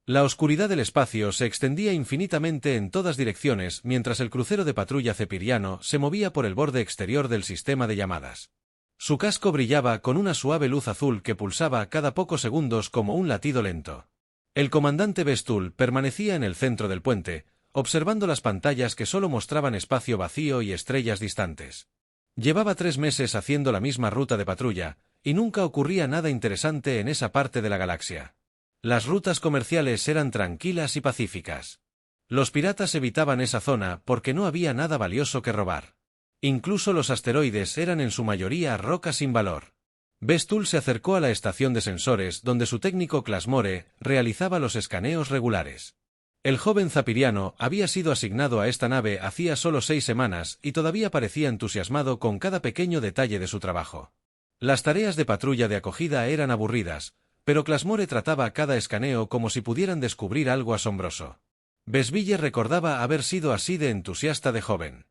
La oscuridad del espacio se extendía infinitamente en todas direcciones mientras el crucero de patrulla cepiriano se movía por el borde exterior del sistema de llamadas. Su casco brillaba con una suave luz azul que pulsaba cada pocos segundos como un latido lento. El comandante Bestul permanecía en el centro del puente, observando las pantallas que solo mostraban espacio vacío y estrellas distantes. Llevaba 3 meses haciendo la misma ruta de patrulla, y nunca ocurría nada interesante en esa parte de la galaxia. Las rutas comerciales eran tranquilas y pacíficas. Los piratas evitaban esa zona porque no había nada valioso que robar. Incluso los asteroides eran en su mayoría rocas sin valor. Bestul se acercó a la estación de sensores donde su técnico Clasmore realizaba los escaneos regulares. El joven zapiriano había sido asignado a esta nave hacía solo 6 semanas y todavía parecía entusiasmado con cada pequeño detalle de su trabajo. Las tareas de patrulla de acogida eran aburridas, pero Clasmore trataba cada escaneo como si pudieran descubrir algo asombroso. Besville recordaba haber sido así de entusiasta de joven.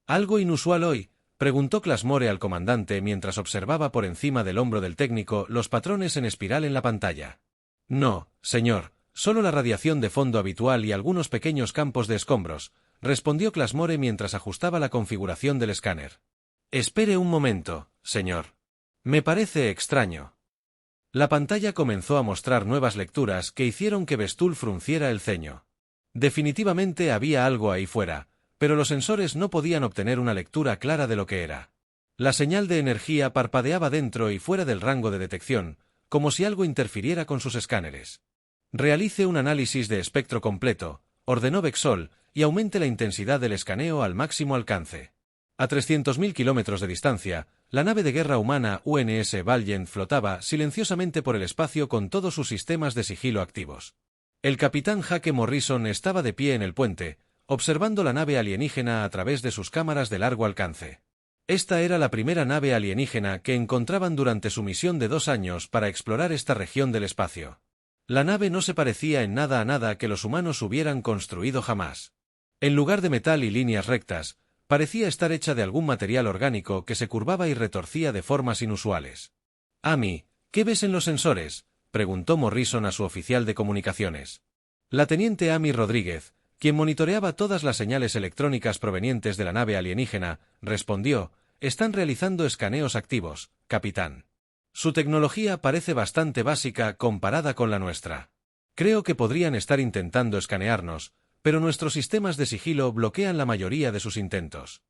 ¿Algo inusual hoy?, preguntó Clasmore al comandante mientras observaba por encima del hombro del técnico los patrones en espiral en la pantalla. No, señor, solo la radiación de fondo habitual y algunos pequeños campos de escombros, respondió Clasmore mientras ajustaba la configuración del escáner. Espere un momento, señor. Me parece extraño. La pantalla comenzó a mostrar nuevas lecturas que hicieron que Bestul frunciera el ceño. Definitivamente había algo ahí fuera, pero los sensores no podían obtener una lectura clara de lo que era. La señal de energía parpadeaba dentro y fuera del rango de detección, como si algo interfiriera con sus escáneres. Realice un análisis de espectro completo, ordenó Bexol, y aumente la intensidad del escaneo al máximo alcance. A 300.000 kilómetros de distancia, la nave de guerra humana UNS Valiant flotaba silenciosamente por el espacio con todos sus sistemas de sigilo activos. El capitán Hake Morrison estaba de pie en el puente, observando la nave alienígena a través de sus cámaras de largo alcance. Esta era la primera nave alienígena que encontraban durante su misión de 2 años para explorar esta región del espacio. La nave no se parecía en nada a nada que los humanos hubieran construido jamás. En lugar de metal y líneas rectas, parecía estar hecha de algún material orgánico que se curvaba y retorcía de formas inusuales. «Amy, ¿qué ves en los sensores?», preguntó Morrison a su oficial de comunicaciones. La teniente Amy Rodríguez, quien monitoreaba todas las señales electrónicas provenientes de la nave alienígena, respondió: «Están realizando escaneos activos, capitán. Su tecnología parece bastante básica comparada con la nuestra. Creo que podrían estar intentando escanearnos, pero nuestros sistemas de sigilo bloquean la mayoría de sus intentos».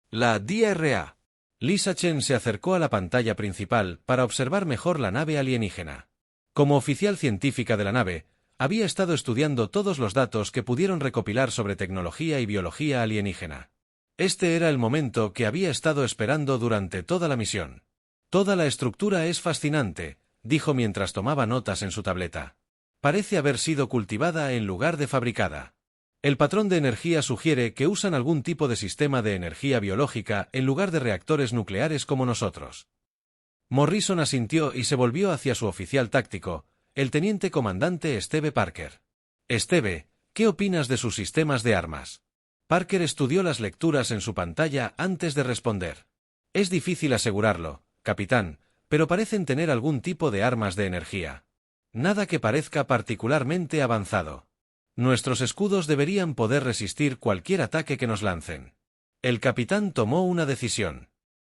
La DRA. Lisa Chen se acercó a la pantalla principal para observar mejor la nave alienígena. Como oficial científica de la nave, había estado estudiando todos los datos que pudieron recopilar sobre tecnología y biología alienígena. Este era el momento que había estado esperando durante toda la misión. «Toda la estructura es fascinante», dijo mientras tomaba notas en su tableta. «Parece haber sido cultivada en lugar de fabricada. El patrón de energía sugiere que usan algún tipo de sistema de energía biológica en lugar de reactores nucleares como nosotros». Morrison asintió y se volvió hacia su oficial táctico, el teniente comandante Steve Parker. «Steve, ¿qué opinas de sus sistemas de armas?». Parker estudió las lecturas en su pantalla antes de responder. «Es difícil asegurarlo, capitán, pero parecen tener algún tipo de armas de energía. Nada que parezca particularmente avanzado. Nuestros escudos deberían poder resistir cualquier ataque que nos lancen». El capitán tomó una decisión.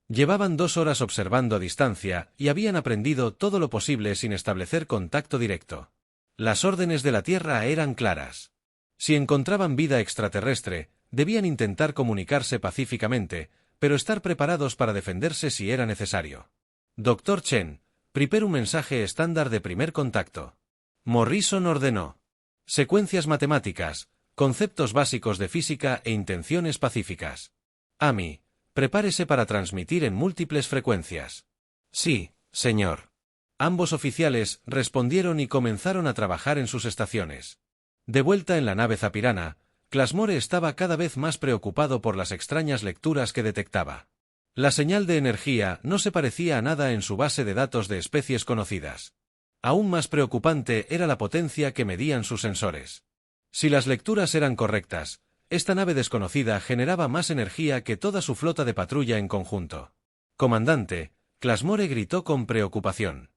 Llevaban 2 horas observando a distancia y habían aprendido todo lo posible sin establecer contacto directo. Las órdenes de la Tierra eran claras. Si encontraban vida extraterrestre, debían intentar comunicarse pacíficamente, pero estar preparados para defenderse si era necesario. «Dr. Chen, prepare un mensaje estándar de primer contacto». Morrison ordenó. «Secuencias matemáticas, conceptos básicos de física e intenciones pacíficas. Amy, prepárese para transmitir en múltiples frecuencias». «Sí, señor». Ambos oficiales respondieron y comenzaron a trabajar en sus estaciones. De vuelta en la nave zapirana, Clasmore estaba cada vez más preocupado por las extrañas lecturas que detectaba. La señal de energía no se parecía a nada en su base de datos de especies conocidas. Aún más preocupante era la potencia que medían sus sensores. Si las lecturas eran correctas, esta nave desconocida generaba más energía que toda su flota de patrulla en conjunto. «Comandante», Clasmore gritó con preocupación.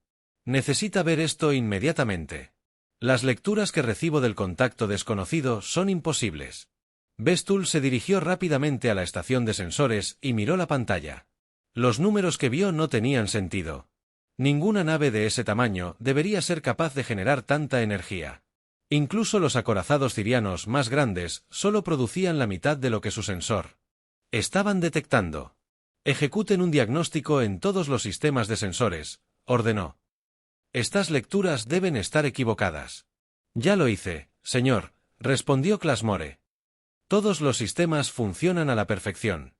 «Necesita ver esto inmediatamente». Las lecturas que recibo del contacto desconocido son imposibles. Bestul se dirigió rápidamente a la estación de sensores y miró la pantalla. Los números que vio no tenían sentido. Ninguna nave de ese tamaño debería ser capaz de generar tanta energía. Incluso los acorazados cirianos más grandes solo producían la mitad de lo que su sensor. Estaban detectando. Ejecuten un diagnóstico en todos los sistemas de sensores, ordenó. Estas lecturas deben estar equivocadas. Ya lo hice, señor, respondió Clasmore. Todos los sistemas funcionan a la perfección.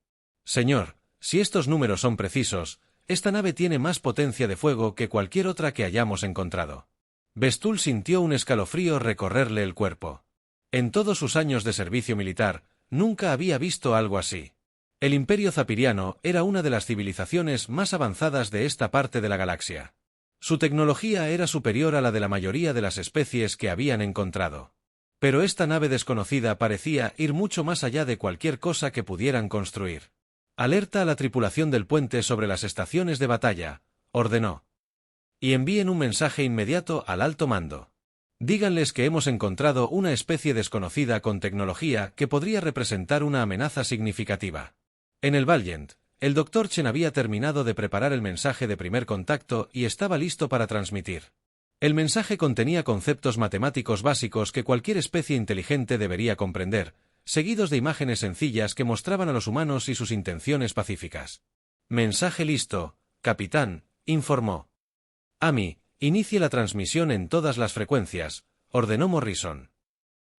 Señor, si estos números son precisos, esta nave tiene más potencia de fuego que cualquier otra que hayamos encontrado. Bestul sintió un escalofrío recorrerle el cuerpo. En todos sus años de servicio militar, nunca había visto algo así. El Imperio Zapiriano era una de las civilizaciones más avanzadas de esta parte de la galaxia. Su tecnología era superior a la de la mayoría de las especies que habían encontrado. Pero esta nave desconocida parecía ir mucho más allá de cualquier cosa que pudieran construir. Alerta a la tripulación del puente sobre las estaciones de batalla, ordenó. Y envíen un mensaje inmediato al alto mando. Díganles que hemos encontrado una especie desconocida con tecnología que podría representar una amenaza significativa. En el Valiant, el Dr. Chen había terminado de preparar el mensaje de primer contacto y estaba listo para transmitir. El mensaje contenía conceptos matemáticos básicos que cualquier especie inteligente debería comprender, seguidos de imágenes sencillas que mostraban a los humanos y sus intenciones pacíficas. Mensaje listo, capitán, informó. Amy, inicie la transmisión en todas las frecuencias, ordenó Morrison.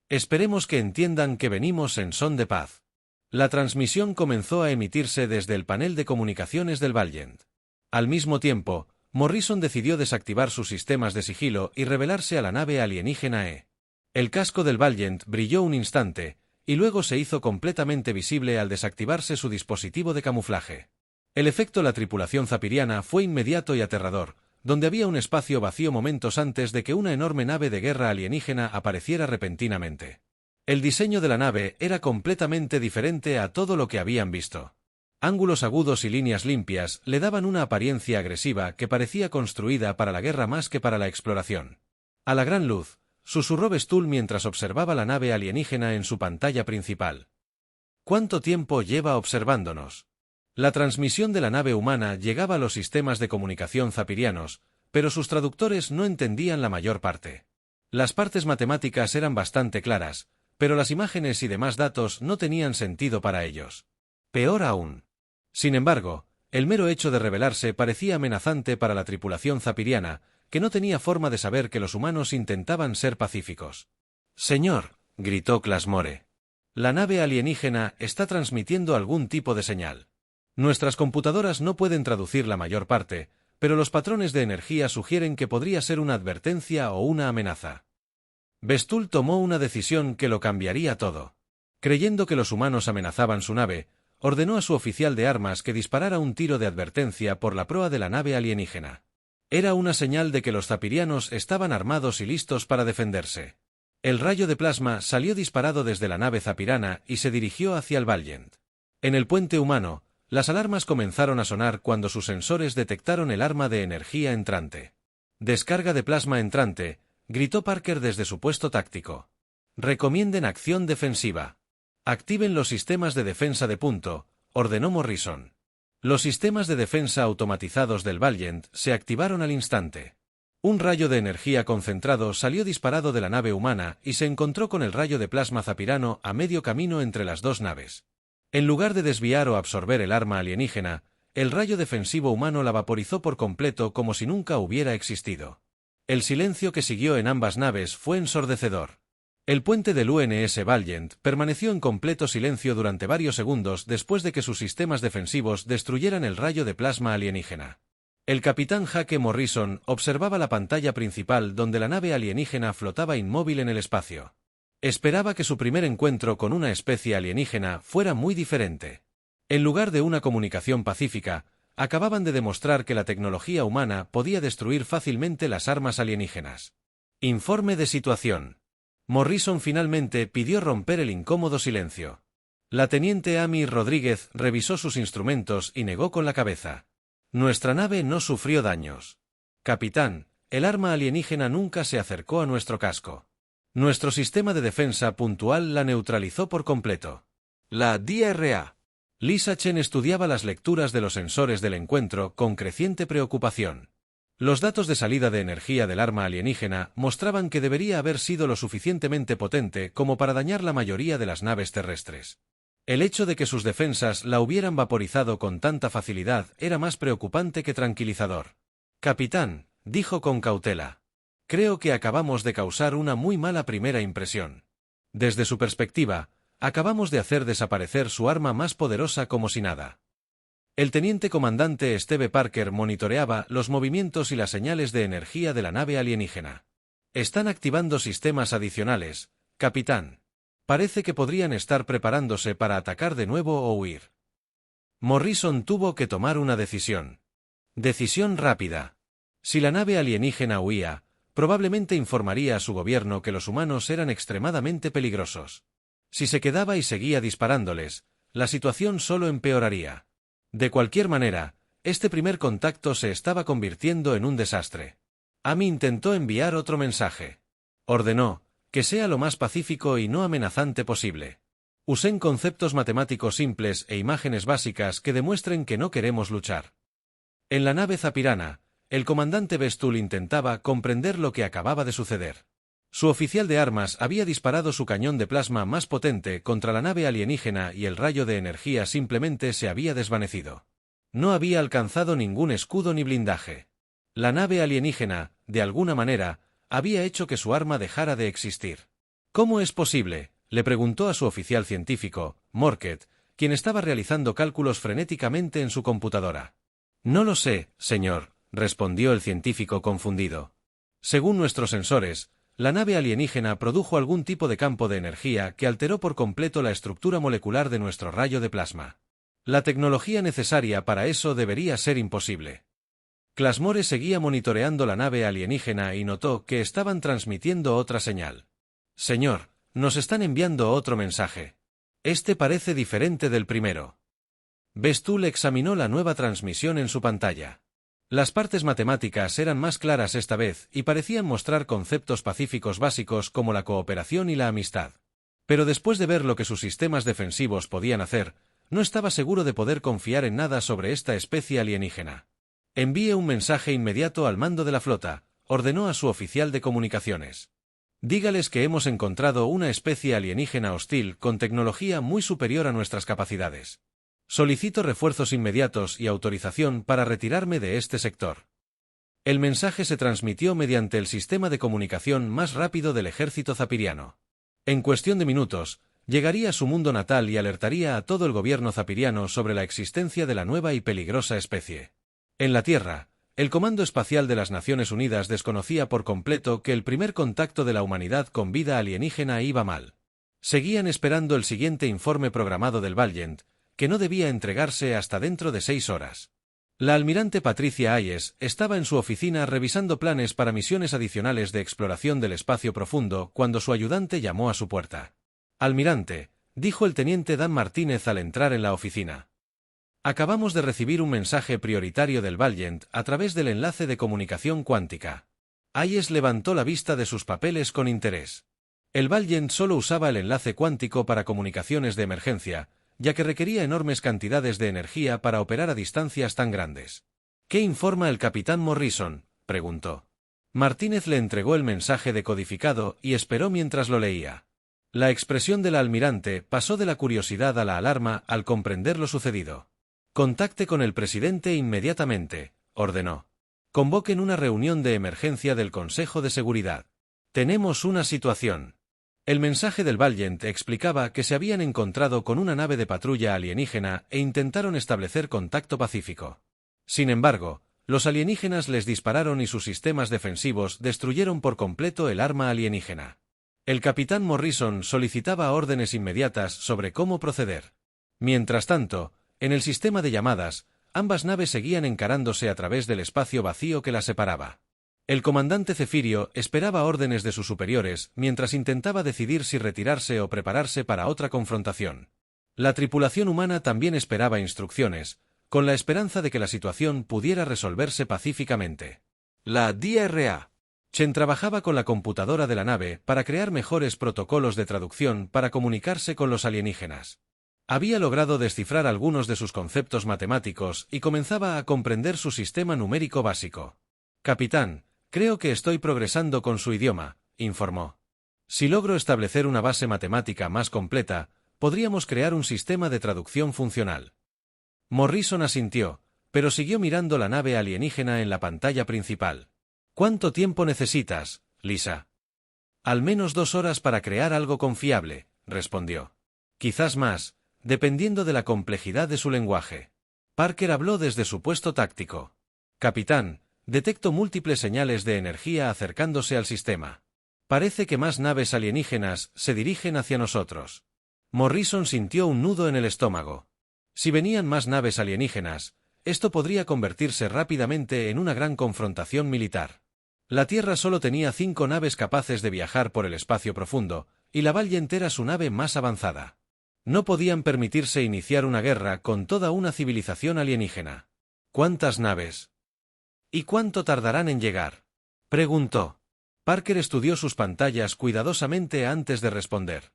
Esperemos que entiendan que venimos en son de paz. La transmisión comenzó a emitirse desde el panel de comunicaciones del Valiant. Al mismo tiempo, Morrison decidió desactivar sus sistemas de sigilo y revelarse a la nave alienígena E. El casco del Valiant brilló un instante, y luego se hizo completamente visible al desactivarse su dispositivo de camuflaje. El efecto la tripulación zapiriana fue inmediato y aterrador, donde había un espacio vacío momentos antes de que una enorme nave de guerra alienígena apareciera repentinamente. El diseño de la nave era completamente diferente a todo lo que habían visto. Ángulos agudos y líneas limpias le daban una apariencia agresiva que parecía construida para la guerra más que para la exploración. A la gran luz, susurró Bestul mientras observaba la nave alienígena en su pantalla principal. ¿Cuánto tiempo lleva observándonos? La transmisión de la nave humana llegaba a los sistemas de comunicación zapirianos, pero sus traductores no entendían la mayor parte. Las partes matemáticas eran bastante claras, pero las imágenes y demás datos no tenían sentido para ellos. Peor aún. Sin embargo, el mero hecho de revelarse parecía amenazante para la tripulación zapiriana, que no tenía forma de saber que los humanos intentaban ser pacíficos. «Señor», gritó Clasmore. «La nave alienígena está transmitiendo algún tipo de señal. Nuestras computadoras no pueden traducir la mayor parte, pero los patrones de energía sugieren que podría ser una advertencia o una amenaza». Bestul tomó una decisión que lo cambiaría todo. Creyendo que los humanos amenazaban su nave, ordenó a su oficial de armas que disparara un tiro de advertencia por la proa de la nave alienígena. Era una señal de que los zapirianos estaban armados y listos para defenderse. El rayo de plasma salió disparado desde la nave zapirana y se dirigió hacia el Valiant. En el puente humano, las alarmas comenzaron a sonar cuando sus sensores detectaron el arma de energía entrante. «Descarga de plasma entrante», gritó Parker desde su puesto táctico. «Recomienden acción defensiva. Activen los sistemas de defensa de punto», ordenó Morrison. Los sistemas de defensa automatizados del Valiant se activaron al instante. Un rayo de energía concentrado salió disparado de la nave humana y se encontró con el rayo de plasma zapirano a medio camino entre las dos naves. En lugar de desviar o absorber el arma alienígena, el rayo defensivo humano la vaporizó por completo como si nunca hubiera existido. El silencio que siguió en ambas naves fue ensordecedor. El puente del UNS Valiant permaneció en completo silencio durante varios segundos después de que sus sistemas defensivos destruyeran el rayo de plasma alienígena. El capitán Jake Morrison observaba la pantalla principal donde la nave alienígena flotaba inmóvil en el espacio. Esperaba que su primer encuentro con una especie alienígena fuera muy diferente. En lugar de una comunicación pacífica, acababan de demostrar que la tecnología humana podía destruir fácilmente las armas alienígenas. Informe de situación. Morrison finalmente pidió romper el incómodo silencio. La teniente Amy Rodríguez revisó sus instrumentos y negó con la cabeza. «Nuestra nave no sufrió daños. Capitán, el arma alienígena nunca se acercó a nuestro casco. Nuestro sistema de defensa puntual la neutralizó por completo. La DRA. Lisa Chen estudiaba las lecturas de los sensores del encuentro con creciente preocupación. Los datos de salida de energía del arma alienígena mostraban que debería haber sido lo suficientemente potente como para dañar la mayoría de las naves terrestres. El hecho de que sus defensas la hubieran vaporizado con tanta facilidad era más preocupante que tranquilizador. Capitán, dijo con cautela. Creo que acabamos de causar una muy mala primera impresión. Desde su perspectiva, acabamos de hacer desaparecer su arma más poderosa como si nada. El teniente comandante Steve Parker monitoreaba los movimientos y las señales de energía de la nave alienígena. Están activando sistemas adicionales, capitán. Parece que podrían estar preparándose para atacar de nuevo o huir. Morrison tuvo que tomar una decisión. Decisión rápida. Si la nave alienígena huía, probablemente informaría a su gobierno que los humanos eran extremadamente peligrosos. Si se quedaba y seguía disparándoles, la situación solo empeoraría. De cualquier manera, este primer contacto se estaba convirtiendo en un desastre. Amy intentó enviar otro mensaje. Ordenó, que sea lo más pacífico y no amenazante posible. Usen conceptos matemáticos simples e imágenes básicas que demuestren que no queremos luchar. En la nave Zapirana, el comandante Bestul intentaba comprender lo que acababa de suceder. Su oficial de armas había disparado su cañón de plasma más potente contra la nave alienígena y el rayo de energía simplemente se había desvanecido. No había alcanzado ningún escudo ni blindaje. La nave alienígena, de alguna manera, había hecho que su arma dejara de existir. ¿Cómo es posible?, le preguntó a su oficial científico, Morket, quien estaba realizando cálculos frenéticamente en su computadora. No lo sé, señor, respondió el científico confundido. Según nuestros sensores, la nave alienígena produjo algún tipo de campo de energía que alteró por completo la estructura molecular de nuestro rayo de plasma. La tecnología necesaria para eso debería ser imposible. Clasmore seguía monitoreando la nave alienígena y notó que estaban transmitiendo otra señal. Señor, nos están enviando otro mensaje. Este parece diferente del primero. Bestul examinó la nueva transmisión en su pantalla. Las partes matemáticas eran más claras esta vez y parecían mostrar conceptos pacíficos básicos como la cooperación y la amistad. Pero después de ver lo que sus sistemas defensivos podían hacer, no estaba seguro de poder confiar en nada sobre esta especie alienígena. Envíe un mensaje inmediato al mando de la flota, ordenó a su oficial de comunicaciones. Dígales que hemos encontrado una especie alienígena hostil con tecnología muy superior a nuestras capacidades. Solicito refuerzos inmediatos y autorización para retirarme de este sector. El mensaje se transmitió mediante el sistema de comunicación más rápido del ejército zapiriano. En cuestión de minutos, llegaría a su mundo natal y alertaría a todo el gobierno zapiriano sobre la existencia de la nueva y peligrosa especie. En la Tierra, el Comando Espacial de las Naciones Unidas desconocía por completo que el primer contacto de la humanidad con vida alienígena iba mal. Seguían esperando el siguiente informe programado del Valiant, que no debía entregarse hasta dentro de 6 horas. La almirante Patricia Hayes estaba en su oficina revisando planes para misiones adicionales de exploración del espacio profundo cuando su ayudante llamó a su puerta. Almirante, dijo el teniente Dan Martínez al entrar en la oficina. Acabamos de recibir un mensaje prioritario del Valiant a través del enlace de comunicación cuántica. Hayes levantó la vista de sus papeles con interés. El Valiant solo usaba el enlace cuántico para comunicaciones de emergencia, ya que requería enormes cantidades de energía para operar a distancias tan grandes. ¿Qué informa el capitán Morrison?, preguntó. Martínez le entregó el mensaje decodificado y esperó mientras lo leía. La expresión del almirante pasó de la curiosidad a la alarma al comprender lo sucedido. Contacte con el presidente inmediatamente, ordenó. Convoquen una reunión de emergencia del Consejo de Seguridad. Tenemos una situación. El mensaje del Valiant explicaba que se habían encontrado con una nave de patrulla alienígena e intentaron establecer contacto pacífico. Sin embargo, los alienígenas les dispararon y sus sistemas defensivos destruyeron por completo el arma alienígena. El capitán Morrison solicitaba órdenes inmediatas sobre cómo proceder. Mientras tanto, en el sistema de llamadas, ambas naves seguían encarándose a través del espacio vacío que las separaba. El comandante Cefirio esperaba órdenes de sus superiores mientras intentaba decidir si retirarse o prepararse para otra confrontación. La tripulación humana también esperaba instrucciones, con la esperanza de que la situación pudiera resolverse pacíficamente. La DRA. Chen trabajaba con la computadora de la nave para crear mejores protocolos de traducción para comunicarse con los alienígenas. Había logrado descifrar algunos de sus conceptos matemáticos y comenzaba a comprender su sistema numérico básico. Capitán, creo que estoy progresando con su idioma, informó. Si logro establecer una base matemática más completa, podríamos crear un sistema de traducción funcional. Morrison asintió, pero siguió mirando la nave alienígena en la pantalla principal. ¿Cuánto tiempo necesitas, Lisa? Al menos 2 horas para crear algo confiable, respondió. Quizás más, dependiendo de la complejidad de su lenguaje. Parker habló desde su puesto táctico. Capitán, detecto múltiples señales de energía acercándose al sistema. Parece que más naves alienígenas se dirigen hacia nosotros. Morrison sintió un nudo en el estómago. Si venían más naves alienígenas, esto podría convertirse rápidamente en una gran confrontación militar. La Tierra solo tenía 5 naves capaces de viajar por el espacio profundo, y la Valiant era su nave más avanzada. No podían permitirse iniciar una guerra con toda una civilización alienígena. ¿Cuántas naves? ¿Y cuánto tardarán en llegar?, preguntó. Parker estudió sus pantallas cuidadosamente antes de responder.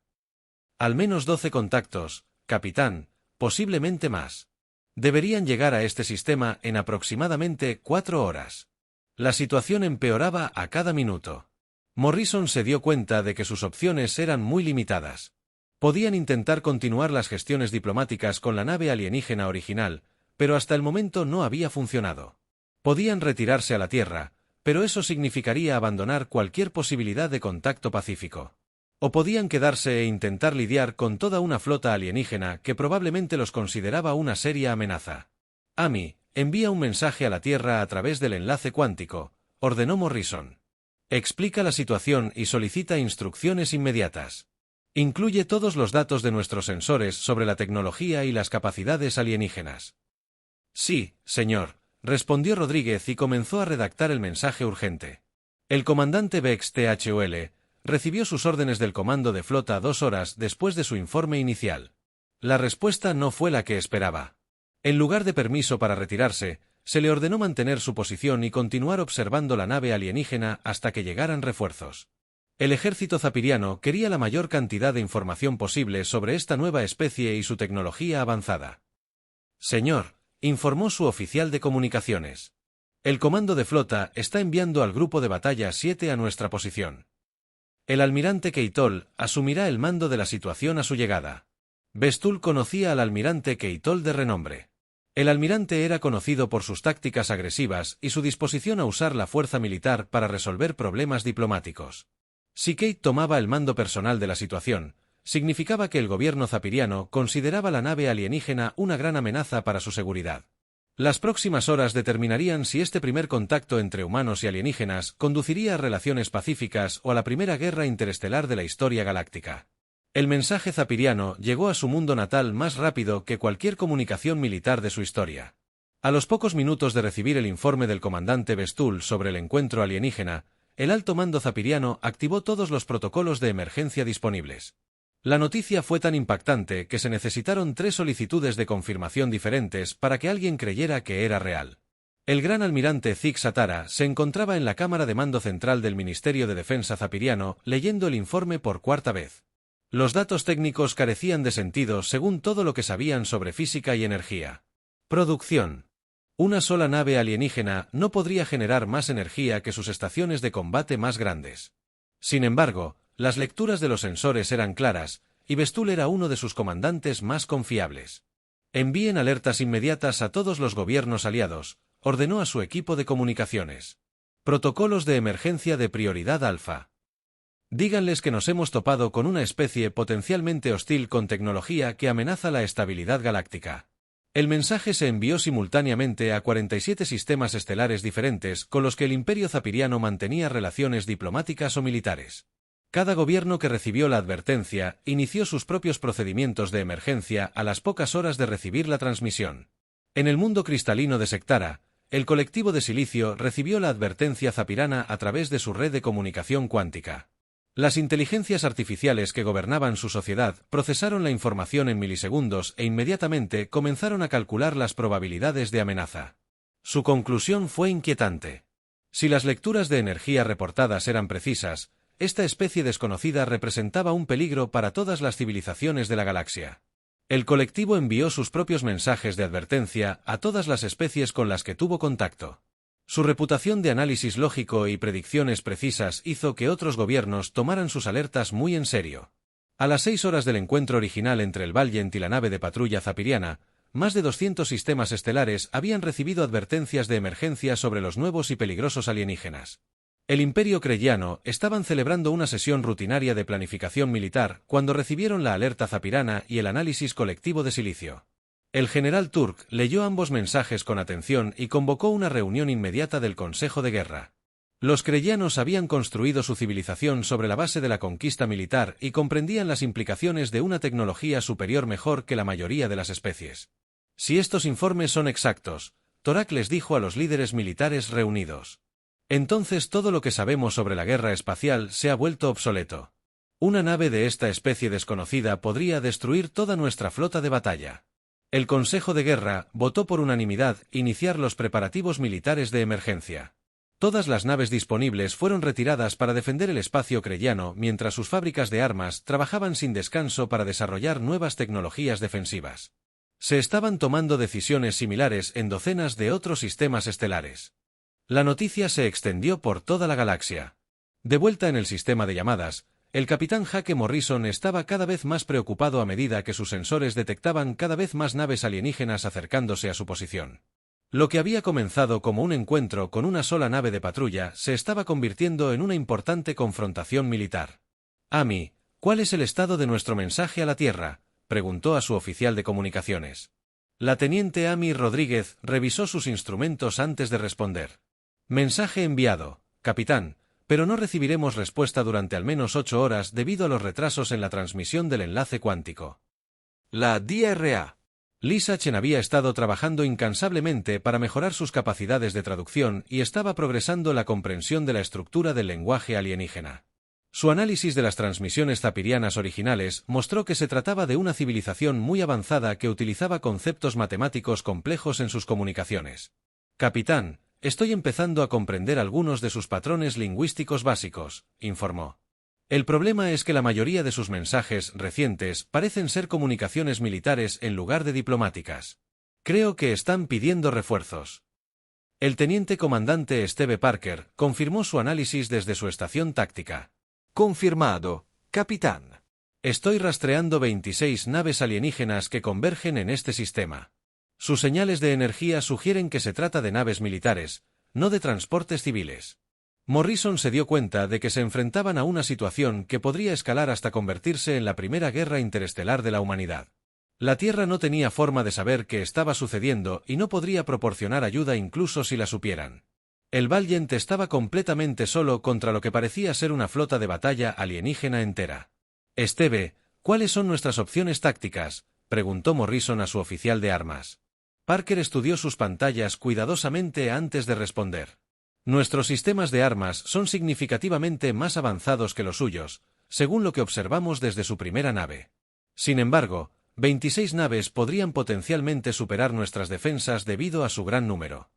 Al menos 12 contactos, capitán, posiblemente más. Deberían llegar a este sistema en aproximadamente 4 horas. La situación empeoraba a cada minuto. Morrison se dio cuenta de que sus opciones eran muy limitadas. Podían intentar continuar las gestiones diplomáticas con la nave alienígena original, pero hasta el momento no había funcionado. Podían retirarse a la Tierra, pero eso significaría abandonar cualquier posibilidad de contacto pacífico. O podían quedarse e intentar lidiar con toda una flota alienígena que probablemente los consideraba una seria amenaza. Amy, envía un mensaje a la Tierra a través del enlace cuántico, ordenó Morrison. Explica la situación y solicita instrucciones inmediatas. Incluye todos los datos de nuestros sensores sobre la tecnología y las capacidades alienígenas. Sí, señor, respondió Rodríguez y comenzó a redactar el mensaje urgente. El comandante Bex THUL recibió sus órdenes del comando de flota 2 horas después de su informe inicial. La respuesta no fue la que esperaba. En lugar de permiso para retirarse, se le ordenó mantener su posición y continuar observando la nave alienígena hasta que llegaran refuerzos. El ejército zapiriano quería la mayor cantidad de información posible sobre esta nueva especie y su tecnología avanzada. Señor, informó su oficial de comunicaciones. El comando de flota está enviando al grupo de batalla 7 a nuestra posición. El almirante Keitol asumirá el mando de la situación a su llegada. Bestul conocía al almirante Keitol de renombre. El almirante era conocido por sus tácticas agresivas y su disposición a usar la fuerza militar para resolver problemas diplomáticos. Si Kate tomaba el mando personal de la situación, significaba que el gobierno zapiriano consideraba la nave alienígena una gran amenaza para su seguridad. Las próximas horas determinarían si este primer contacto entre humanos y alienígenas conduciría a relaciones pacíficas o a la primera guerra interestelar de la historia galáctica. El mensaje zapiriano llegó a su mundo natal más rápido que cualquier comunicación militar de su historia. A los pocos minutos de recibir el informe del comandante Bestul sobre el encuentro alienígena, el alto mando zapiriano activó todos los protocolos de emergencia disponibles. La noticia fue tan impactante que se necesitaron 3 solicitudes de confirmación diferentes para que alguien creyera que era real. El gran almirante Zig Satara se encontraba en la cámara de mando central del Ministerio de Defensa zapiriano leyendo el informe por 4ª vez. Los datos técnicos carecían de sentido según todo lo que sabían sobre física y energía. Producción. Una sola nave alienígena no podría generar más energía que sus estaciones de combate más grandes. Sin embargo, las lecturas de los sensores eran claras, y Bestul era uno de sus comandantes más confiables. Envíen alertas inmediatas a todos los gobiernos aliados, ordenó a su equipo de comunicaciones. Protocolos de emergencia de prioridad alfa. Díganles que nos hemos topado con una especie potencialmente hostil con tecnología que amenaza la estabilidad galáctica. El mensaje se envió simultáneamente a 47 sistemas estelares diferentes con los que el Imperio Zapiriano mantenía relaciones diplomáticas o militares. Cada gobierno que recibió la advertencia inició sus propios procedimientos de emergencia a las pocas horas de recibir la transmisión. En el mundo cristalino de Sectara, el colectivo de Silicio recibió la advertencia zapirana a través de su red de comunicación cuántica. Las inteligencias artificiales que gobernaban su sociedad procesaron la información en milisegundos e inmediatamente comenzaron a calcular las probabilidades de amenaza. Su conclusión fue inquietante. Si las lecturas de energía reportadas eran precisas, esta especie desconocida representaba un peligro para todas las civilizaciones de la galaxia. El colectivo envió sus propios mensajes de advertencia a todas las especies con las que tuvo contacto. Su reputación de análisis lógico y predicciones precisas hizo que otros gobiernos tomaran sus alertas muy en serio. A las 6 horas del encuentro original entre el Valiant y la nave de patrulla zapiriana, más de 200 sistemas estelares habían recibido advertencias de emergencia sobre los nuevos y peligrosos alienígenas. El Imperio Creyano estaban celebrando una sesión rutinaria de planificación militar cuando recibieron la alerta zapirana y el análisis colectivo de silicio. El general Turk leyó ambos mensajes con atención y convocó una reunión inmediata del Consejo de Guerra. Los creyanos habían construido su civilización sobre la base de la conquista militar y comprendían las implicaciones de una tecnología superior mejor que la mayoría de las especies. Si estos informes son exactos, Torak les dijo a los líderes militares reunidos. Entonces todo lo que sabemos sobre la guerra espacial se ha vuelto obsoleto. Una nave de esta especie desconocida podría destruir toda nuestra flota de batalla. El Consejo de Guerra votó por unanimidad iniciar los preparativos militares de emergencia. Todas las naves disponibles fueron retiradas para defender el espacio creyano mientras sus fábricas de armas trabajaban sin descanso para desarrollar nuevas tecnologías defensivas. Se estaban tomando decisiones similares en docenas de otros sistemas estelares. La noticia se extendió por toda la galaxia. De vuelta en el sistema de llamadas, el capitán Jake Morrison estaba cada vez más preocupado a medida que sus sensores detectaban cada vez más naves alienígenas acercándose a su posición. Lo que había comenzado como un encuentro con una sola nave de patrulla se estaba convirtiendo en una importante confrontación militar. Amy, ¿cuál es el estado de nuestro mensaje a la Tierra?, preguntó a su oficial de comunicaciones. La teniente Amy Rodríguez revisó sus instrumentos antes de responder. Mensaje enviado, capitán, pero no recibiremos respuesta durante al menos 8 horas debido a los retrasos en la transmisión del enlace cuántico. La DRA. Lisa Chen había estado trabajando incansablemente para mejorar sus capacidades de traducción y estaba progresando en la comprensión de la estructura del lenguaje alienígena. Su análisis de las transmisiones zapirianas originales mostró que se trataba de una civilización muy avanzada que utilizaba conceptos matemáticos complejos en sus comunicaciones. Capitán, estoy empezando a comprender algunos de sus patrones lingüísticos básicos, informó. El problema es que la mayoría de sus mensajes recientes parecen ser comunicaciones militares en lugar de diplomáticas. Creo que están pidiendo refuerzos. El teniente comandante Steve Parker confirmó su análisis desde su estación táctica. Confirmado, capitán. Estoy rastreando 26 naves alienígenas que convergen en este sistema. Sus señales de energía sugieren que se trata de naves militares, no de transportes civiles. Morrison se dio cuenta de que se enfrentaban a una situación que podría escalar hasta convertirse en la primera guerra interestelar de la humanidad. La Tierra no tenía forma de saber qué estaba sucediendo y no podría proporcionar ayuda incluso si la supieran. El Valiant estaba completamente solo contra lo que parecía ser una flota de batalla alienígena entera. Steve, ¿cuáles son nuestras opciones tácticas?, preguntó Morrison a su oficial de armas. Parker estudió sus pantallas cuidadosamente antes de responder. Nuestros sistemas de armas son significativamente más avanzados que los suyos, según lo que observamos desde su primera nave. Sin embargo, 26 naves podrían potencialmente superar nuestras defensas debido a su gran número.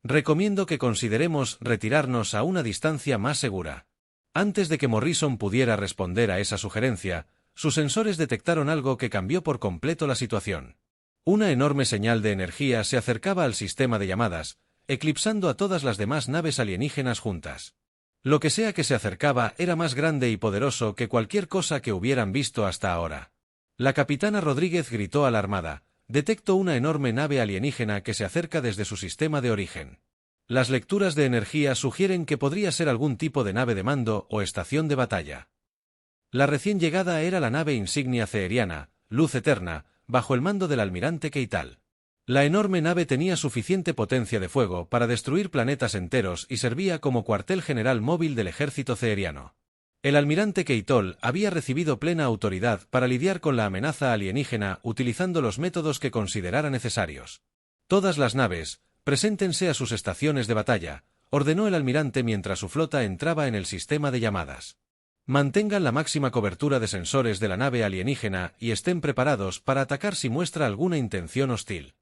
Recomiendo que consideremos retirarnos a una distancia más segura. Antes de que Morrison pudiera responder a esa sugerencia, sus sensores detectaron algo que cambió por completo la situación. Una enorme señal de energía se acercaba al sistema de llamadas, eclipsando a todas las demás naves alienígenas juntas. Lo que sea que se acercaba era más grande y poderoso que cualquier cosa que hubieran visto hasta ahora. La capitana Rodríguez gritó alarmada. Detecto una enorme nave alienígena que se acerca desde su sistema de origen. Las lecturas de energía sugieren que podría ser algún tipo de nave de mando o estación de batalla. La recién llegada era la nave insignia ceeriana, Luz Eterna, bajo el mando del almirante Keital. La enorme nave tenía suficiente potencia de fuego para destruir planetas enteros y servía como cuartel general móvil del ejército ceeriano. El almirante Keital había recibido plena autoridad para lidiar con la amenaza alienígena utilizando los métodos que considerara necesarios. Todas las naves, preséntense a sus estaciones de batalla, ordenó el almirante mientras su flota entraba en el sistema de llamadas. Mantengan la máxima cobertura de sensores de la nave alienígena y estén preparados para atacar si muestra alguna intención hostil.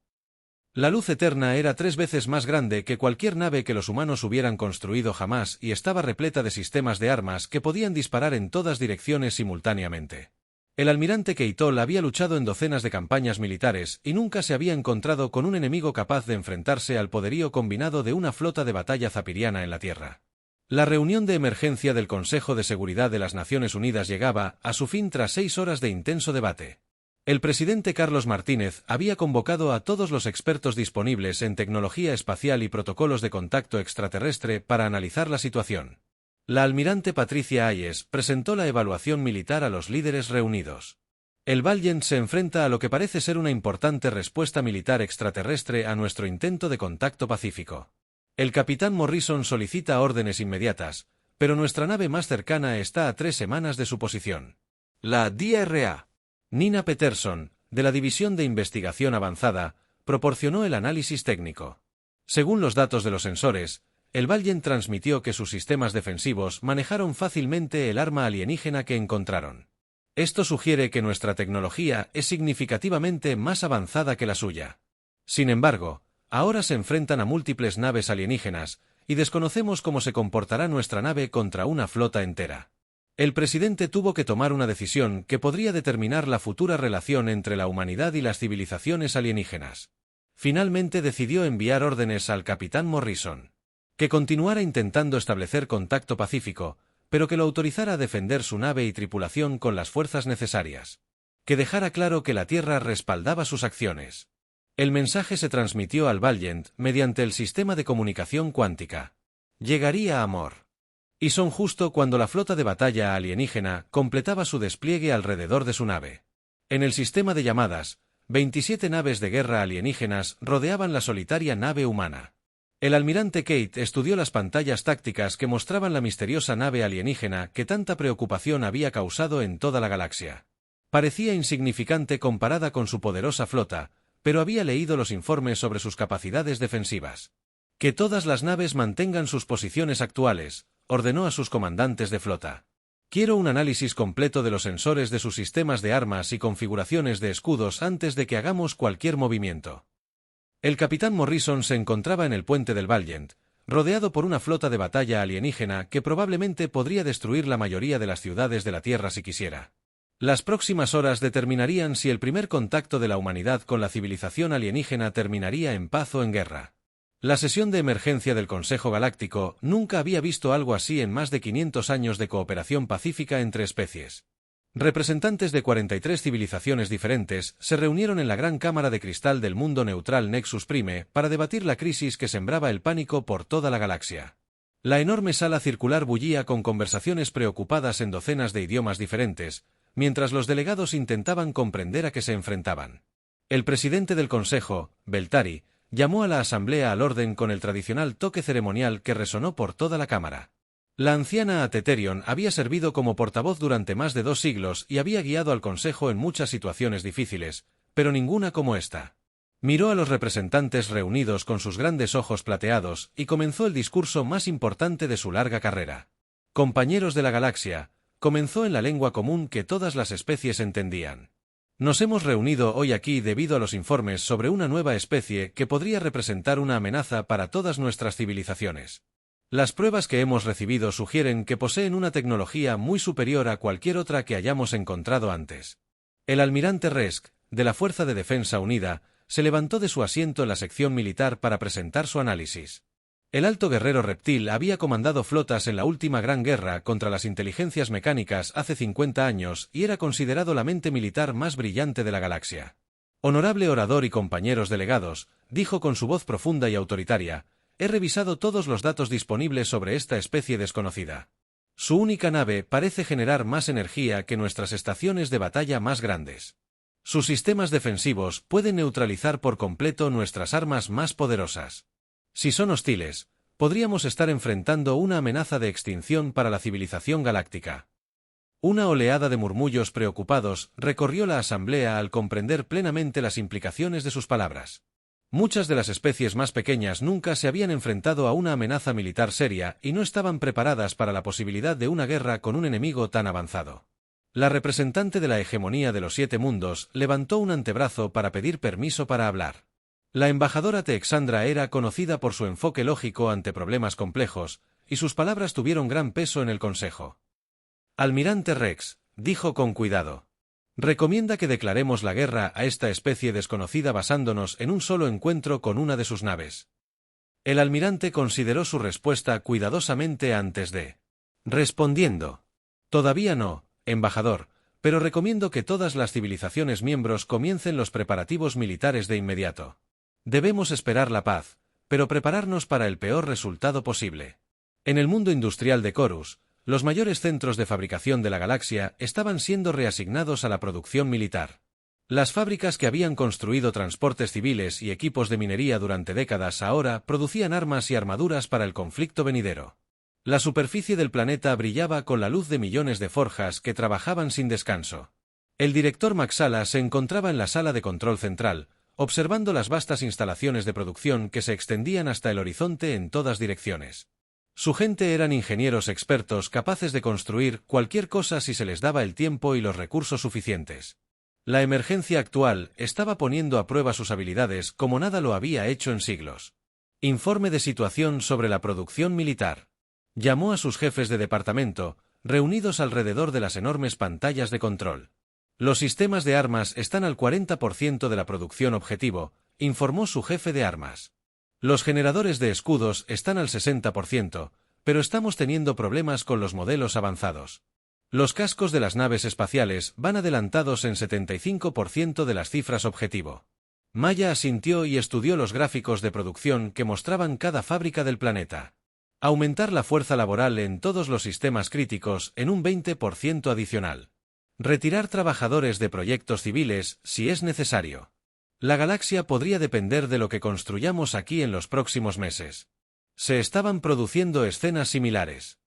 La luz eterna era 3 veces más grande que cualquier nave que los humanos hubieran construido jamás y estaba repleta de sistemas de armas que podían disparar en todas direcciones simultáneamente. El almirante Keitol había luchado en docenas de campañas militares y nunca se había encontrado con un enemigo capaz de enfrentarse al poderío combinado de una flota de batalla zapiriana en la Tierra. La reunión de emergencia del Consejo de Seguridad de las Naciones Unidas llegaba a su fin tras 6 horas de intenso debate. El presidente Carlos Martínez había convocado a todos los expertos disponibles en tecnología espacial y protocolos de contacto extraterrestre para analizar la situación. La almirante Patricia Hayes presentó la evaluación militar a los líderes reunidos. El Valiant se enfrenta a lo que parece ser una importante respuesta militar extraterrestre a nuestro intento de contacto pacífico. El capitán Morrison solicita órdenes inmediatas, pero nuestra nave más cercana está a 3 semanas de su posición. La DRA Nina Peterson, de la División de Investigación Avanzada, proporcionó el análisis técnico. Según los datos de los sensores, el Valiant transmitió que sus sistemas defensivos manejaron fácilmente el arma alienígena que encontraron. Esto sugiere que nuestra tecnología es significativamente más avanzada que la suya. Sin embargo, ahora se enfrentan a múltiples naves alienígenas, y desconocemos cómo se comportará nuestra nave contra una flota entera. El presidente tuvo que tomar una decisión que podría determinar la futura relación entre la humanidad y las civilizaciones alienígenas. Finalmente decidió enviar órdenes al capitán Morrison. Que continuara intentando establecer contacto pacífico, pero que lo autorizara a defender su nave y tripulación con las fuerzas necesarias. Que dejara claro que la Tierra respaldaba sus acciones. El mensaje se transmitió al Valiant mediante el sistema de comunicación cuántica. Llegaría amor. Y son justo cuando la flota de batalla alienígena completaba su despliegue alrededor de su nave. En el sistema de llamadas, 27 naves de guerra alienígenas rodeaban la solitaria nave humana. El almirante Kate estudió las pantallas tácticas que mostraban la misteriosa nave alienígena que tanta preocupación había causado en toda la galaxia. Parecía insignificante comparada con su poderosa flota, pero había leído los informes sobre sus capacidades defensivas. Que todas las naves mantengan sus posiciones actuales, ordenó a sus comandantes de flota. Quiero un análisis completo de los sensores de sus sistemas de armas y configuraciones de escudos antes de que hagamos cualquier movimiento. El capitán Morrison se encontraba en el puente del Valiant, rodeado por una flota de batalla alienígena que probablemente podría destruir la mayoría de las ciudades de la Tierra si quisiera. Las próximas horas determinarían si el primer contacto de la humanidad con la civilización alienígena terminaría en paz o en guerra. La sesión de emergencia del Consejo Galáctico nunca había visto algo así en más de 500 años de cooperación pacífica entre especies. Representantes de 43 civilizaciones diferentes se reunieron en la gran cámara de cristal del mundo neutral Nexus Prime para debatir la crisis que sembraba el pánico por toda la galaxia. La enorme sala circular bullía con conversaciones preocupadas en docenas de idiomas diferentes, mientras los delegados intentaban comprender a qué se enfrentaban. El presidente del Consejo, Beltari, llamó a la asamblea al orden con el tradicional toque ceremonial que resonó por toda la cámara. La anciana Ateterion había servido como portavoz durante más de 2 siglos y había guiado al Consejo en muchas situaciones difíciles, pero ninguna como esta. Miró a los representantes reunidos con sus grandes ojos plateados y comenzó el discurso más importante de su larga carrera. Compañeros de la galaxia, comenzó en la lengua común que todas las especies entendían. Nos hemos reunido hoy aquí debido a los informes sobre una nueva especie que podría representar una amenaza para todas nuestras civilizaciones. Las pruebas que hemos recibido sugieren que poseen una tecnología muy superior a cualquier otra que hayamos encontrado antes. El almirante Resk, de la Fuerza de Defensa Unida, se levantó de su asiento en la sección militar para presentar su análisis. El alto guerrero reptil había comandado flotas en la última gran guerra contra las inteligencias mecánicas hace 50 años y era considerado la mente militar más brillante de la galaxia. Honorable orador y compañeros delegados, dijo con su voz profunda y autoritaria, he revisado todos los datos disponibles sobre esta especie desconocida. Su única nave parece generar más energía que nuestras estaciones de batalla más grandes. Sus sistemas defensivos pueden neutralizar por completo nuestras armas más poderosas. Si son hostiles, podríamos estar enfrentando una amenaza de extinción para la civilización galáctica. Una oleada de murmullos preocupados recorrió la asamblea al comprender plenamente las implicaciones de sus palabras. Muchas de las especies más pequeñas nunca se habían enfrentado a una amenaza militar seria y no estaban preparadas para la posibilidad de una guerra con un enemigo tan avanzado. La representante de la hegemonía de los 7 mundos levantó un antebrazo para pedir permiso para hablar. La embajadora Texandra era conocida por su enfoque lógico ante problemas complejos, y sus palabras tuvieron gran peso en el Consejo. Almirante Rex, dijo con cuidado. Recomienda que declaremos la guerra a esta especie desconocida basándonos en un solo encuentro con una de sus naves. El almirante consideró su respuesta cuidadosamente antes de respondiendo. Todavía no, embajador, pero recomiendo que todas las civilizaciones miembros comiencen los preparativos militares de inmediato. Debemos esperar la paz, pero prepararnos para el peor resultado posible. En el mundo industrial de Corus, los mayores centros de fabricación de la galaxia estaban siendo reasignados a la producción militar. Las fábricas que habían construido transportes civiles y equipos de minería durante décadas ahora producían armas y armaduras para el conflicto venidero. La superficie del planeta brillaba con la luz de millones de forjas que trabajaban sin descanso. El director Maxala se encontraba en la sala de control central, observando las vastas instalaciones de producción que se extendían hasta el horizonte en todas direcciones. Su gente eran ingenieros expertos capaces de construir cualquier cosa si se les daba el tiempo y los recursos suficientes. La emergencia actual estaba poniendo a prueba sus habilidades como nada lo había hecho en siglos. Informe de situación sobre la producción militar. Llamó a sus jefes de departamento, reunidos alrededor de las enormes pantallas de control. Los sistemas de armas están al 40% de la producción objetivo, informó su jefe de armas. Los generadores de escudos están al 60%, pero estamos teniendo problemas con los modelos avanzados. Los cascos de las naves espaciales van adelantados en 75% de las cifras objetivo. Maya asintió y estudió los gráficos de producción que mostraban cada fábrica del planeta. Aumentar la fuerza laboral en todos los sistemas críticos en un 20% adicional. Retirar trabajadores de proyectos civiles si es necesario. La galaxia podría depender de lo que construyamos aquí en los próximos meses. Se estaban produciendo escenas similares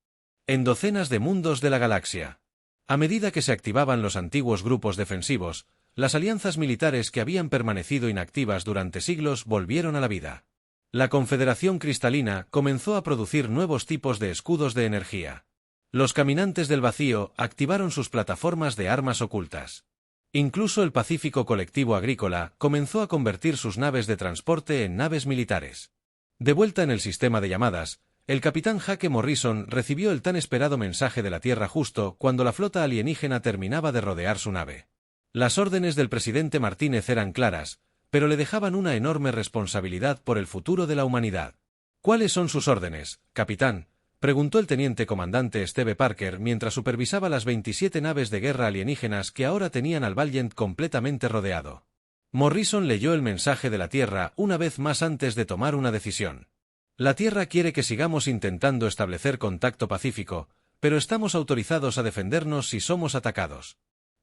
en docenas de mundos de la galaxia. A medida que se activaban los antiguos grupos defensivos, las alianzas militares que habían permanecido inactivas durante siglos volvieron a la vida. La Confederación Cristalina comenzó a producir nuevos tipos de escudos de energía. Los caminantes del vacío activaron sus plataformas de armas ocultas. Incluso el Pacífico Colectivo Agrícola comenzó a convertir sus naves de transporte en naves militares. De vuelta en el sistema de llamadas, el capitán Jaque Morrison recibió el tan esperado mensaje de la Tierra justo cuando la flota alienígena terminaba de rodear su nave. Las órdenes del presidente Martínez eran claras, pero le dejaban una enorme responsabilidad por el futuro de la humanidad. ¿Cuáles son sus órdenes, capitán?, preguntó el teniente comandante Steve Parker mientras supervisaba las 27 naves de guerra alienígenas que ahora tenían al Valiant completamente rodeado. Morrison leyó el mensaje de la Tierra una vez más antes de tomar una decisión. La Tierra quiere que sigamos intentando establecer contacto pacífico, pero estamos autorizados a defendernos si somos atacados.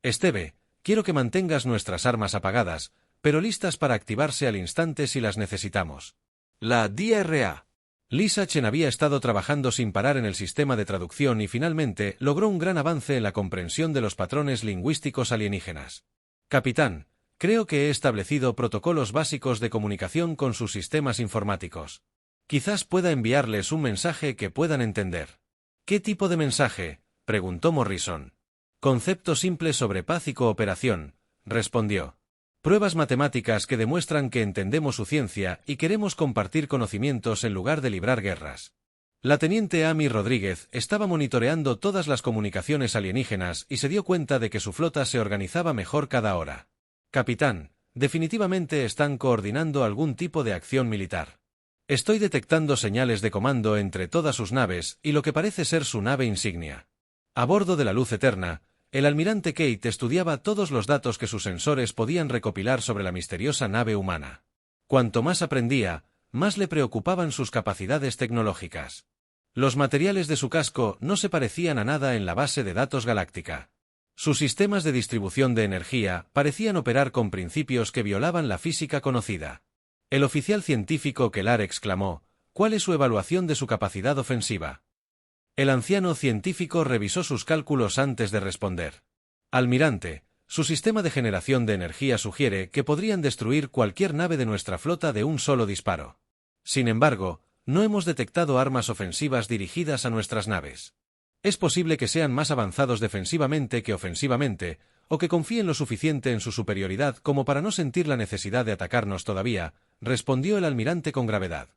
Steve, quiero que mantengas nuestras armas apagadas, pero listas para activarse al instante si las necesitamos. La DRA. Lisa Chen había estado trabajando sin parar en el sistema de traducción y finalmente logró un gran avance en la comprensión de los patrones lingüísticos alienígenas. Capitán, creo que he establecido protocolos básicos de comunicación con sus sistemas informáticos. Quizás pueda enviarles un mensaje que puedan entender. ¿Qué tipo de mensaje?, preguntó Morrison. Concepto simple sobre paz y cooperación, respondió. Pruebas matemáticas que demuestran que entendemos su ciencia y queremos compartir conocimientos en lugar de librar guerras. La teniente Amy Rodríguez estaba monitoreando todas las comunicaciones alienígenas y se dio cuenta de que su flota se organizaba mejor cada hora. Capitán, definitivamente están coordinando algún tipo de acción militar. Estoy detectando señales de comando entre todas sus naves y lo que parece ser su nave insignia. A bordo de la Luz Eterna, el almirante Kate estudiaba todos los datos que sus sensores podían recopilar sobre la misteriosa nave humana. Cuanto más aprendía, más le preocupaban sus capacidades tecnológicas. Los materiales de su casco no se parecían a nada en la base de datos galáctica. Sus sistemas de distribución de energía parecían operar con principios que violaban la física conocida. El oficial científico Kellar exclamó: ¿cuál es su evaluación de su capacidad ofensiva? El anciano científico revisó sus cálculos antes de responder. Almirante, su sistema de generación de energía sugiere que podrían destruir cualquier nave de nuestra flota de un solo disparo. Sin embargo, no hemos detectado armas ofensivas dirigidas a nuestras naves. Es posible que sean más avanzados defensivamente que ofensivamente, o que confíen lo suficiente en su superioridad como para no sentir la necesidad de atacarnos todavía, respondió el almirante con gravedad.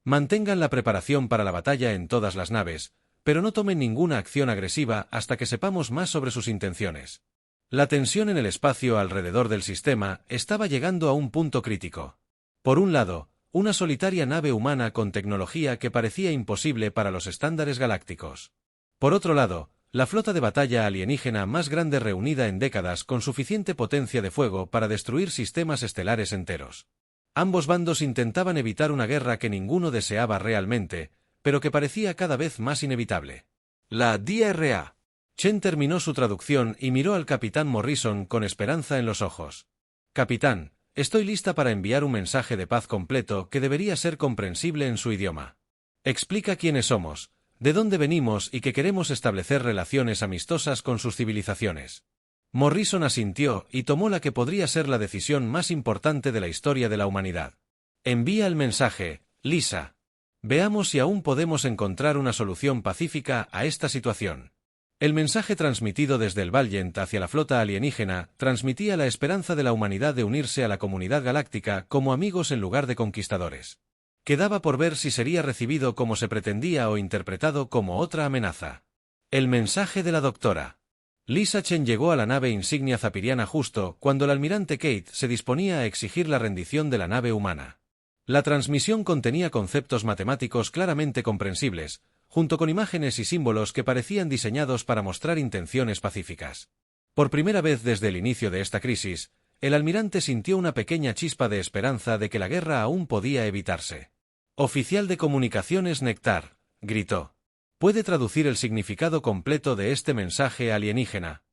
Mantengan la preparación para la batalla en todas las naves, pero no tomen ninguna acción agresiva hasta que sepamos más sobre sus intenciones. La tensión en el espacio alrededor del sistema estaba llegando a un punto crítico. Por un lado, una solitaria nave humana con tecnología que parecía imposible para los estándares galácticos. Por otro lado, la flota de batalla alienígena más grande reunida en décadas con suficiente potencia de fuego para destruir sistemas estelares enteros. Ambos bandos intentaban evitar una guerra que ninguno deseaba realmente, pero que parecía cada vez más inevitable. La DRA. Chen terminó su traducción y miró al capitán Morrison con esperanza en los ojos. Capitán, estoy lista para enviar un mensaje de paz completo que debería ser comprensible en su idioma. Explica quiénes somos, de dónde venimos y que queremos establecer relaciones amistosas con sus civilizaciones. Morrison asintió y tomó la que podría ser la decisión más importante de la historia de la humanidad. Envía el mensaje, Lisa. Veamos si aún podemos encontrar una solución pacífica a esta situación. El mensaje transmitido desde el Valiant hacia la flota alienígena transmitía la esperanza de la humanidad de unirse a la comunidad galáctica como amigos en lugar de conquistadores. Quedaba por ver si sería recibido como se pretendía o interpretado como otra amenaza. El mensaje de la doctora. Lisa Chen llegó a la nave insignia zapiriana justo cuando el almirante Kate se disponía a exigir la rendición de la nave humana. La transmisión contenía conceptos matemáticos claramente comprensibles, junto con imágenes y símbolos que parecían diseñados para mostrar intenciones pacíficas. Por primera vez desde el inicio de esta crisis, el almirante sintió una pequeña chispa de esperanza de que la guerra aún podía evitarse. «Oficial de comunicaciones Nectar», gritó. ¿Puede traducir el significado completo de este mensaje alienígena?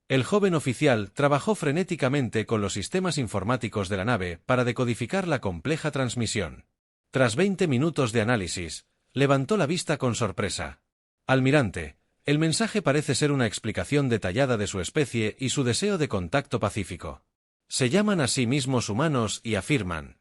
El joven oficial trabajó frenéticamente con los sistemas informáticos de la nave para decodificar la compleja transmisión. Tras 20 minutos de análisis, levantó la vista con sorpresa. Almirante, el mensaje parece ser una explicación detallada de su especie y su deseo de contacto pacífico. Se llaman a sí mismos humanos y afirman.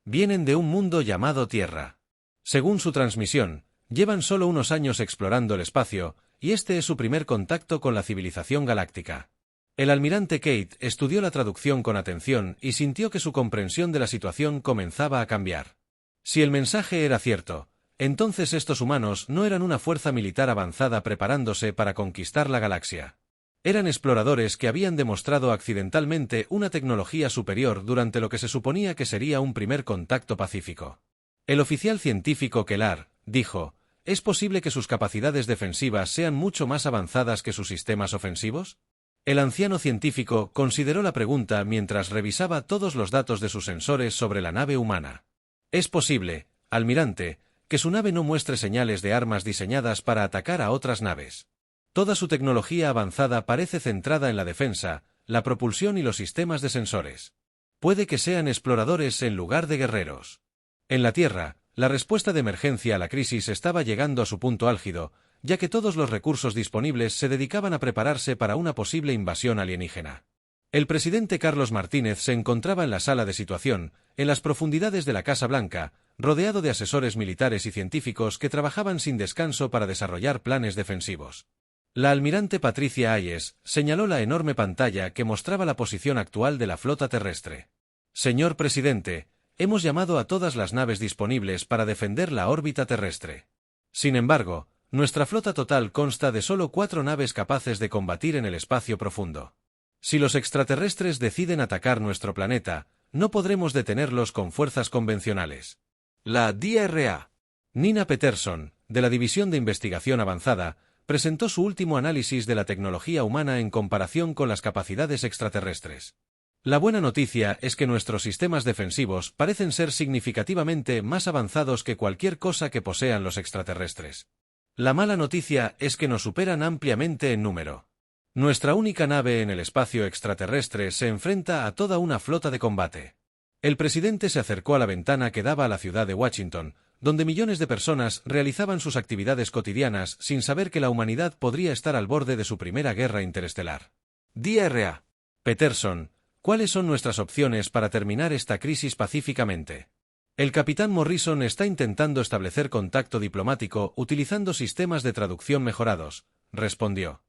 Vienen de un mundo llamado Tierra. Según su transmisión, llevan solo unos años explorando el espacio, y este es su primer contacto con la civilización galáctica. El almirante Kate estudió la traducción con atención y sintió que su comprensión de la situación comenzaba a cambiar. Si el mensaje era cierto, entonces estos humanos no eran una fuerza militar avanzada preparándose para conquistar la galaxia. Eran exploradores que habían demostrado accidentalmente una tecnología superior durante lo que se suponía que sería un primer contacto pacífico. El oficial científico Kellar dijo: ¿Es posible que sus capacidades defensivas sean mucho más avanzadas que sus sistemas ofensivos? El anciano científico consideró la pregunta mientras revisaba todos los datos de sus sensores sobre la nave humana. Es posible, almirante, que su nave no muestre señales de armas diseñadas para atacar a otras naves. Toda su tecnología avanzada parece centrada en la defensa, la propulsión y los sistemas de sensores. Puede que sean exploradores en lugar de guerreros. En la Tierra, la respuesta de emergencia a la crisis estaba llegando a su punto álgido, ya que todos los recursos disponibles se dedicaban a prepararse para una posible invasión alienígena. El presidente Carlos Martínez se encontraba en la sala de situación, en las profundidades de la Casa Blanca, rodeado de asesores militares y científicos que trabajaban sin descanso para desarrollar planes defensivos. La almirante Patricia Hayes señaló la enorme pantalla que mostraba la posición actual de la flota terrestre. Señor presidente, hemos llamado a todas las naves disponibles para defender la órbita terrestre. Sin embargo, nuestra flota total consta de solo 4 naves capaces de combatir en el espacio profundo. Si los extraterrestres deciden atacar nuestro planeta, no podremos detenerlos con fuerzas convencionales. La DRA. Nina Peterson, de la División de Investigación Avanzada, presentó su último análisis de la tecnología humana en comparación con las capacidades extraterrestres. La buena noticia es que nuestros sistemas defensivos parecen ser significativamente más avanzados que cualquier cosa que posean los extraterrestres. La mala noticia es que nos superan ampliamente en número. Nuestra única nave en el espacio extraterrestre se enfrenta a toda una flota de combate. El presidente se acercó a la ventana que daba a la ciudad de Washington, donde millones de personas realizaban sus actividades cotidianas sin saber que la humanidad podría estar al borde de su primera guerra interestelar. DRA. Peterson, ¿cuáles son nuestras opciones para terminar esta crisis pacíficamente? El capitán Morrison está intentando establecer contacto diplomático utilizando sistemas de traducción mejorados, respondió.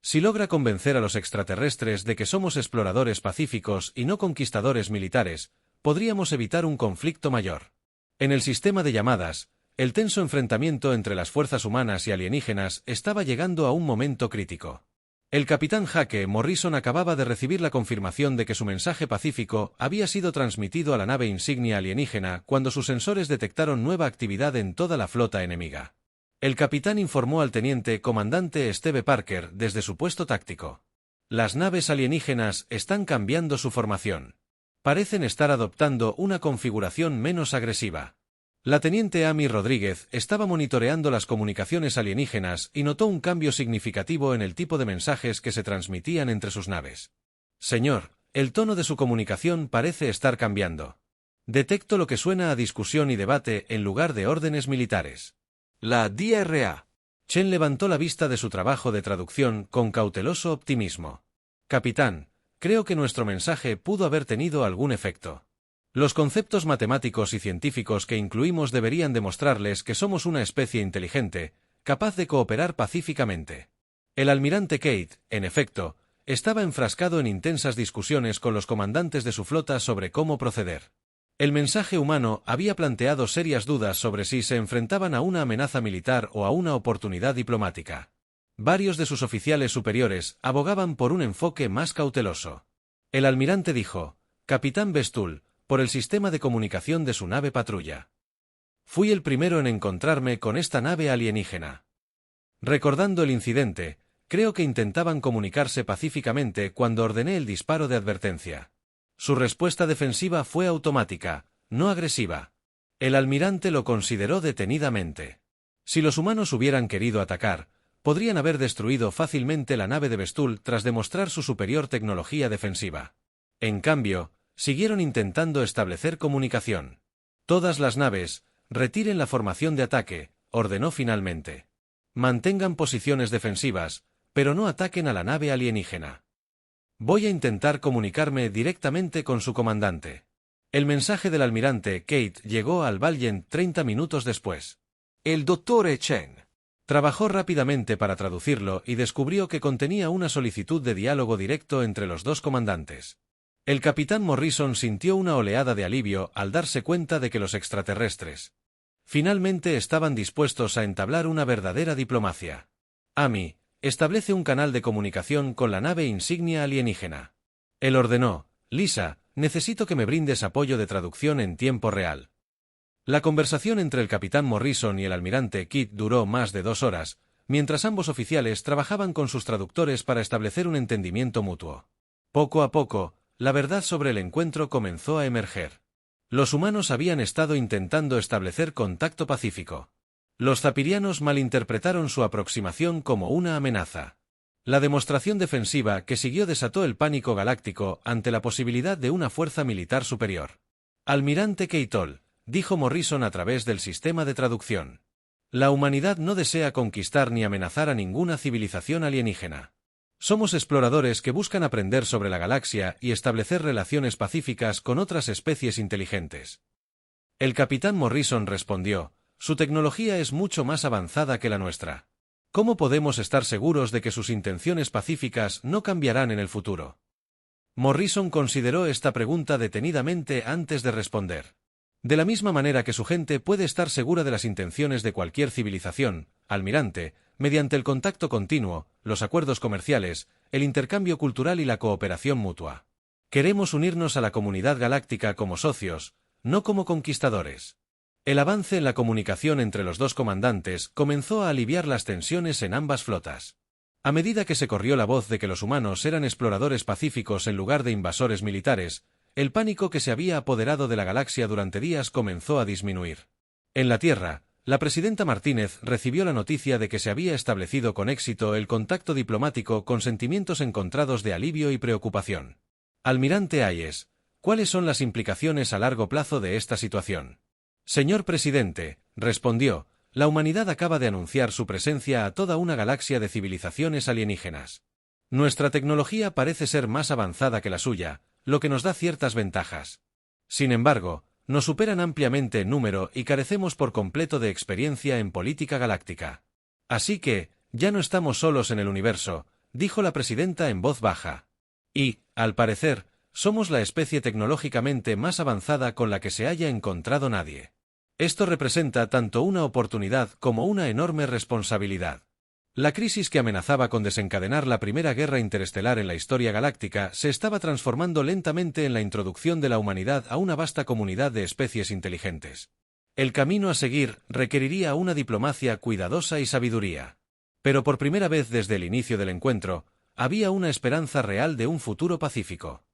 Si logra convencer a los extraterrestres de que somos exploradores pacíficos y no conquistadores militares, podríamos evitar un conflicto mayor. En el sistema de llamadas, el tenso enfrentamiento entre las fuerzas humanas y alienígenas estaba llegando a un momento crítico. El capitán Jake Morrison acababa de recibir la confirmación de que su mensaje pacífico había sido transmitido a la nave insignia alienígena cuando sus sensores detectaron nueva actividad en toda la flota enemiga. El capitán informó al teniente comandante Steve Parker desde su puesto táctico. Las naves alienígenas están cambiando su formación. Parecen estar adoptando una configuración menos agresiva. La teniente Amy Rodríguez estaba monitoreando las comunicaciones alienígenas y notó un cambio significativo en el tipo de mensajes que se transmitían entre sus naves. Señor, el tono de su comunicación parece estar cambiando. Detecto lo que suena a discusión y debate en lugar de órdenes militares. La DRA. Chen levantó la vista de su trabajo de traducción con cauteloso optimismo. Capitán, creo que nuestro mensaje pudo haber tenido algún efecto. Los conceptos matemáticos y científicos que incluimos deberían demostrarles que somos una especie inteligente, capaz de cooperar pacíficamente. El almirante Kate, en efecto, estaba enfrascado en intensas discusiones con los comandantes de su flota sobre cómo proceder. El mensaje humano había planteado serias dudas sobre si se enfrentaban a una amenaza militar o a una oportunidad diplomática. Varios de sus oficiales superiores abogaban por un enfoque más cauteloso. El almirante dijo: Capitán Bestull, por el sistema de comunicación de su nave patrulla. Fui el primero en encontrarme con esta nave alienígena. Recordando el incidente, creo que intentaban comunicarse pacíficamente cuando ordené el disparo de advertencia. Su respuesta defensiva fue automática, no agresiva. El almirante lo consideró detenidamente. Si los humanos hubieran querido atacar, podrían haber destruido fácilmente la nave de Bestull tras demostrar su superior tecnología defensiva. En cambio, siguieron intentando establecer comunicación. Todas las naves, retiren la formación de ataque, ordenó finalmente. Mantengan posiciones defensivas, pero no ataquen a la nave alienígena. Voy a intentar comunicarme directamente con su comandante. El mensaje del almirante Kate llegó al Valiant 30 minutos después. El Dr. Chen trabajó rápidamente para traducirlo y descubrió que contenía una solicitud de diálogo directo entre los dos comandantes. El capitán Morrison sintió una oleada de alivio al darse cuenta de que los extraterrestres finalmente estaban dispuestos a entablar una verdadera diplomacia. Amy, establece un canal de comunicación con la nave insignia alienígena. Él ordenó: Lisa, necesito que me brindes apoyo de traducción en tiempo real. La conversación entre el capitán Morrison y el almirante Kidd duró más de 2 horas, mientras ambos oficiales trabajaban con sus traductores para establecer un entendimiento mutuo. Poco a poco, la verdad sobre el encuentro comenzó a emerger. Los humanos habían estado intentando establecer contacto pacífico. Los zapirianos malinterpretaron su aproximación como una amenaza. La demostración defensiva que siguió desató el pánico galáctico ante la posibilidad de una fuerza militar superior. Almirante Keitol, dijo Morrison a través del sistema de traducción. La humanidad no desea conquistar ni amenazar a ninguna civilización alienígena. Somos exploradores que buscan aprender sobre la galaxia y establecer relaciones pacíficas con otras especies inteligentes. El capitán Morrison respondió: su tecnología es mucho más avanzada que la nuestra. ¿Cómo podemos estar seguros de que sus intenciones pacíficas no cambiarán en el futuro? Morrison consideró esta pregunta detenidamente antes de responder. De la misma manera que su gente puede estar segura de las intenciones de cualquier civilización, almirante, mediante el contacto continuo, los acuerdos comerciales, el intercambio cultural y la cooperación mutua. Queremos unirnos a la comunidad galáctica como socios, no como conquistadores. El avance en la comunicación entre los dos comandantes comenzó a aliviar las tensiones en ambas flotas. A medida que se corrió la voz de que los humanos eran exploradores pacíficos en lugar de invasores militares, el pánico que se había apoderado de la galaxia durante días comenzó a disminuir. En la Tierra, la presidenta Martínez recibió la noticia de que se había establecido con éxito el contacto diplomático con sentimientos encontrados de alivio y preocupación. Almirante Hayes, ¿cuáles son las implicaciones a largo plazo de esta situación? Señor presidente, respondió, la humanidad acaba de anunciar su presencia a toda una galaxia de civilizaciones alienígenas. Nuestra tecnología parece ser más avanzada que la suya, lo que nos da ciertas ventajas. Sin embargo, nos superan ampliamente en número y carecemos por completo de experiencia en política galáctica. Así que, ya no estamos solos en el universo, dijo la presidenta en voz baja. Y, al parecer, somos la especie tecnológicamente más avanzada con la que se haya encontrado nadie. Esto representa tanto una oportunidad como una enorme responsabilidad. La crisis que amenazaba con desencadenar la primera guerra interestelar en la historia galáctica se estaba transformando lentamente en la introducción de la humanidad a una vasta comunidad de especies inteligentes. El camino a seguir requeriría una diplomacia cuidadosa y sabiduría. Pero por primera vez desde el inicio del encuentro, había una esperanza real de un futuro pacífico.